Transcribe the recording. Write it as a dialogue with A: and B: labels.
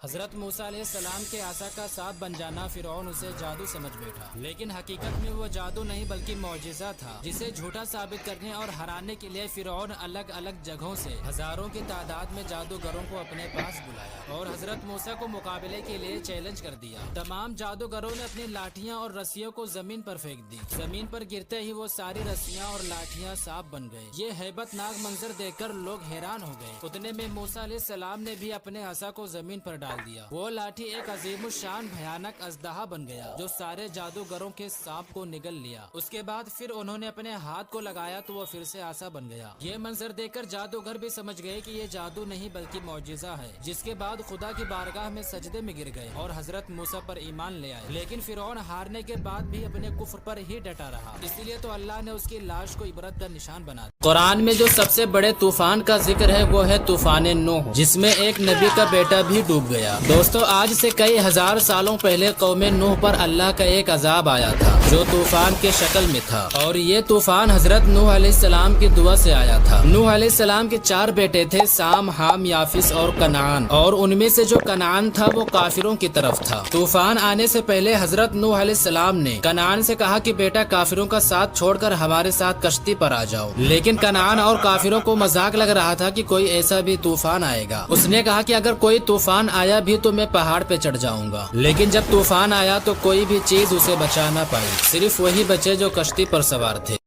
A: حضرت موسیٰ علیہ السلام کے عصا کا سانپ بن جانا فرعون اسے جادو سمجھ بیٹھا، لیکن حقیقت میں وہ جادو نہیں بلکہ معجزہ تھا، جسے جھوٹا ثابت کرنے اور ہرانے کے لیے فرعون الگ الگ جگہوں سے ہزاروں کی تعداد میں جادوگروں کو اپنے پاس بلایا اور حضرت موسیٰ کو مقابلے کے لیے چیلنج کر دیا۔ تمام جادوگروں نے اپنی لاٹھیاں اور رسیوں کو زمین پر پھینک دی۔ زمین پر گرتے ہی وہ ساری رسیاں اور لاٹھیاں سانپ بن گئے۔ یہ ہیبت ناک منظر دیکھ کر لوگ حیران ہو گئے۔ اتنے میں موسیٰ علیہ السلام نے بھی اپنے عصا کو زمین پر ڈال دیا۔ وہ لاٹھی ایک عظیم الشان بھیانک اژدہا بن گیا جو سارے جادوگروں کے سانپ کو نگل لیا۔ اس کے بعد پھر انہوں نے اپنے ہاتھ کو لگایا تو وہ پھر سے عصا بن گیا۔ یہ منظر دیکھ کر جادوگر بھی سمجھ گئے کہ یہ جادو نہیں بلکہ معجزہ ہے، جس کے بعد خدا کی بارگاہ میں سجدے میں گر گئے اور حضرت موسیٰ پر ایمان لے آئے۔ لیکن فرعون ہارنے کے بعد بھی اپنے کفر پر ہی ڈٹا رہا، اس لیے تو اللہ نے اس کی لاش کو عبرت کا نشان بنا دیا۔ قرآن میں جو سب سے بڑے طوفان کا ذکر ہے وہ ہے طوفان نوح، جس میں ایک نبی کا بیٹا بھی ڈوب گیا۔ دوستو، آج سے کئی ہزار سالوں پہلے قوم نوح پر اللہ کا ایک عذاب آیا تھا جو طوفان کے شکل میں تھا، اور یہ طوفان حضرت نوح علیہ السلام کی دعا سے آیا تھا۔ نوح علیہ السلام کے 4 بیٹے تھے، سام، حام، یافس اور کنعان، اور ان میں سے جو کنعان تھا وہ کافروں کی طرف تھا۔ طوفان آنے سے پہلے حضرت نوح علیہ السلام نے کنعان سے کہا کہ بیٹا کافروں کا ساتھ چھوڑ کر ہمارے ساتھ کشتی پر آ جاؤ، لیکن کنعان اور کافروں کو مذاق لگ رہا تھا کہ کوئی ایسا بھی طوفان آئے گا۔ اس نے کہا کہ اگر کوئی طوفان آیا بھی تو میں پہاڑ پہ چڑھ جاؤں گا، لیکن جب طوفان آیا تو کوئی بھی چیز اسے بچا نہ پائی، صرف وہی بچے جو کشتی پر سوار تھے۔